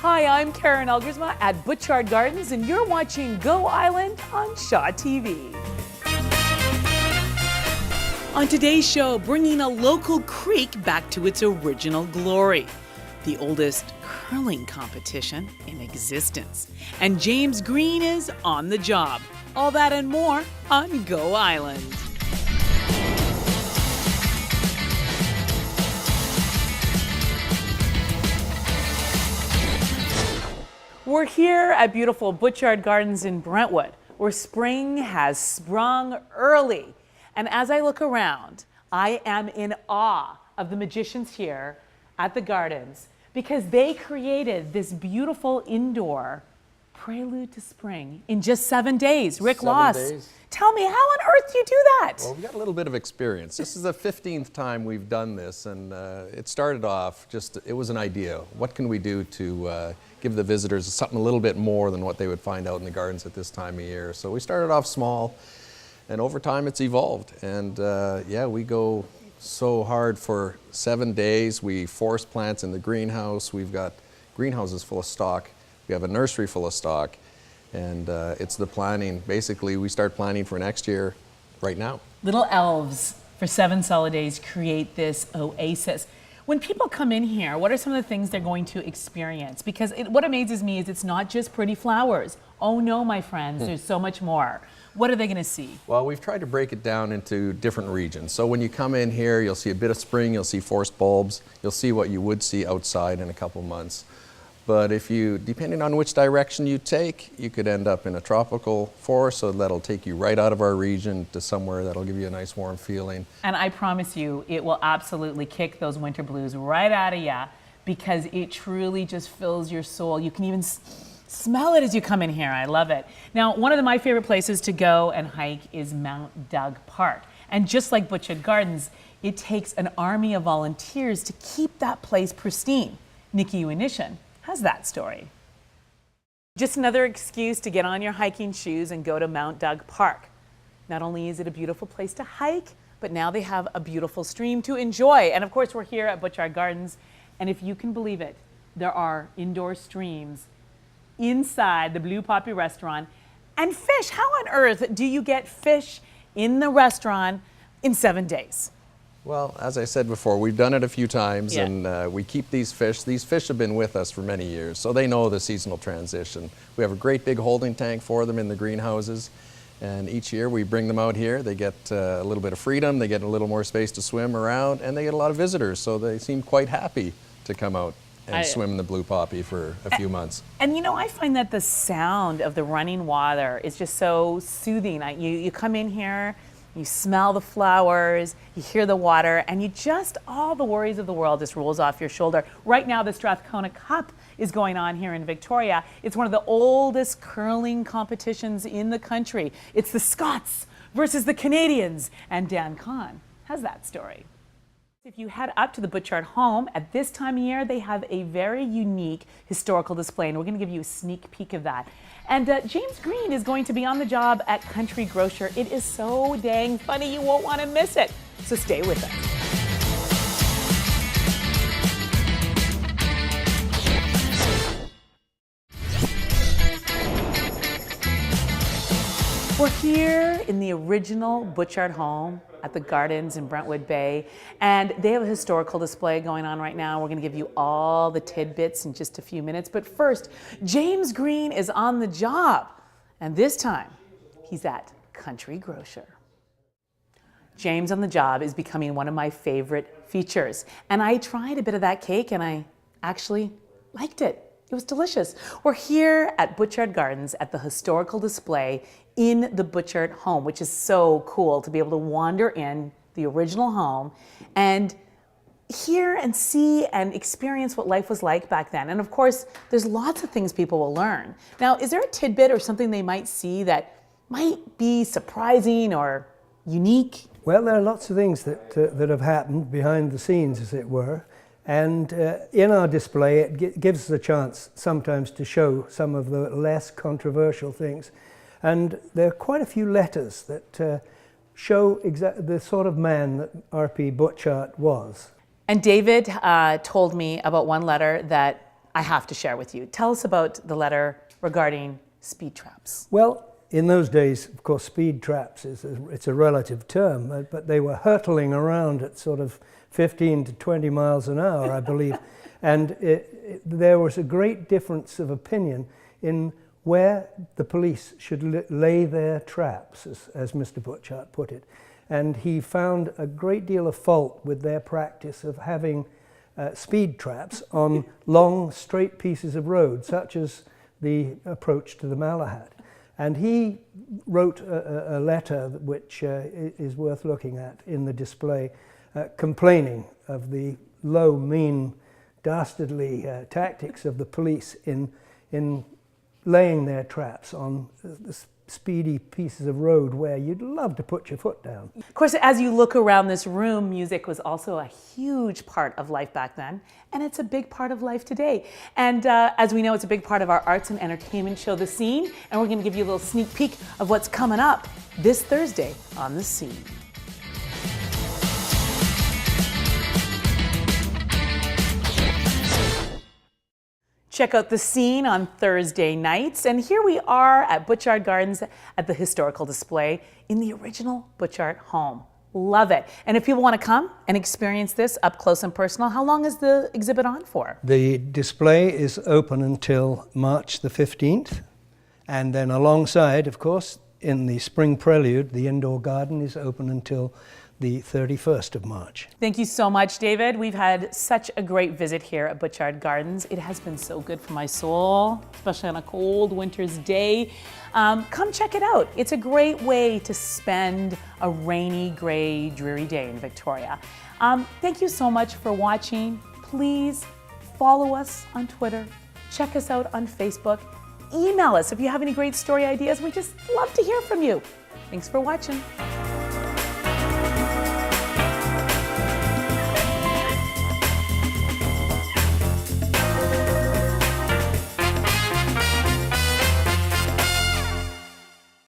Hi, I'm Karen Elgersma at Butchart Gardens, and you're watching Go Island on Shaw TV. On today's show, bringing a local creek back to its original glory, the oldest curling competition in existence. And James Green is on the job. All that and more on Go Island. We're here at beautiful Butchart Gardens in Brentwood, where spring has sprung early. And as I look around, I am in awe of the magicians here at the gardens because they created this beautiful indoor prelude to spring in just 7 days. Rick Loss, tell me, how on earth do you do that? Well, we've got a little bit of experience. This is the 15th time we've done this, and it started off it was an idea. What can we do to give the visitors something a little bit more than what they would find out in the gardens at this time of year? So we started off small, and over time it's evolved. And yeah, we go so hard for 7 days. We force plants in the greenhouse. We've got greenhouses full of stock. We have a nursery full of stock, and it's the planning. Basically, we start planning for next year right now. Little elves for 7 solid days create this oasis. When people come in here, what are some of the things they're going to experience? Because what amazes me is it's not just pretty flowers. Oh no, my friends, there's so much more. What are they going to see? Well, we've tried to break it down into different regions. So when you come in here, you'll see a bit of spring, you'll see forest bulbs, you'll see what you would see outside in a couple months. But if you, depending on which direction you take, you could end up in a tropical forest, so that'll take you right out of our region to somewhere that'll give you a nice warm feeling. And I promise you, it will absolutely kick those winter blues right out of ya, because it truly just fills your soul. You can even smell it as you come in here. I love it. Now, one of my favorite places to go and hike is Mount Doug Park. And just like Butchart Gardens, it takes an army of volunteers to keep that place pristine. Nikki Unishin has that story. Just another excuse to get on your hiking shoes and go to Mount Doug Park. Not only is it a beautiful place to hike, but now they have a beautiful stream to enjoy. And of course, we're here at Butchart Gardens, and if you can believe it, there are indoor streams inside the Blue Poppy restaurant. And fish, how on earth do you get fish in the restaurant in 7 days? Well, as I said before, we've done it a few times, Yeah. and we keep these fish. These fish have been with us for many years, so they know the seasonal transition. We have a great big holding tank for them in the greenhouses, and each year we bring them out here. They get a little bit of freedom, they get a little more space to swim around, and they get a lot of visitors, so they seem quite happy to come out and swim in the Blue Poppy for a few months. And you know, I find that the sound of the running water is just so soothing. You come in here, you smell the flowers, you hear the water, and all the worries of the world just rolls off your shoulder. Right now, the Strathcona Cup is going on here in Victoria. It's one of the oldest curling competitions in the country. It's the Scots versus the Canadians, and Dan Kahn has that story. If you head up to the Butchart home, at this time of year, they have a very unique historical display, and we're going to give you a sneak peek of that. And James Green is going to be on the job at Country Grocer. It is so dang funny, you won't want to miss it. So stay with us. We're here in the original Butchart home at the Gardens in Brentwood Bay, and they have a historical display going on right now. We're going to give you all the tidbits in just a few minutes, but first, James Green is on the job, and this time, he's at Country Grocer. James on the job is becoming one of my favorite features, and I tried a bit of that cake, and I actually liked it. It was delicious. We're here at Butchart Gardens at the historical display in the Butchart home, which is so cool to be able to wander in the original home and hear and see and experience what life was like back then. And of course, there's lots of things people will learn. Now, is there a tidbit or something they might see that might be surprising or unique? Well, there are lots of things that have happened behind the scenes, as it were. And in our display, it gives us a chance sometimes to show some of the less controversial things. And there are quite a few letters that show the sort of man that R.P. Butchart was. And David told me about one letter that I have to share with you. Tell us about the letter regarding speed traps. Well, in those days, of course, speed traps it's a relative term, but they were hurtling around at sort of 15 to 20 miles an hour, I believe. And there was a great difference of opinion in where the police should lay their traps, as Mr. Butchart put it. And he found a great deal of fault with their practice of having speed traps on long, straight pieces of road, such as the approach to the Malahide. And he wrote a letter which is worth looking at in the display, complaining of the low, mean, dastardly tactics of the police in laying their traps on the speedy pieces of road where you'd love to put your foot down. Of course, as you look around this room, music was also a huge part of life back then, and it's a big part of life today. And as we know, it's a big part of our arts and entertainment show, The Scene, and we're going to give you a little sneak peek of what's coming up this Thursday on The Scene. Check out The Scene on Thursday nights. And here we are at Butchart Gardens at the historical display in the original Butchart home. Love it. And if people want to come and experience this up close and personal, how long is the exhibit on for? The display is open until March the 15th. And then alongside, of course, in the spring prelude, the indoor garden is open until the 31st of March. Thank you so much, David. We've had such a great visit here at Butchart Gardens. It has been so good for my soul, especially on a cold winter's day. Come check it out. It's a great way to spend a rainy, gray, dreary day in Victoria. Thank you so much for watching. Please follow us on Twitter. Check us out on Facebook. Email us if you have any great story ideas. We just love to hear from you. Thanks for watching.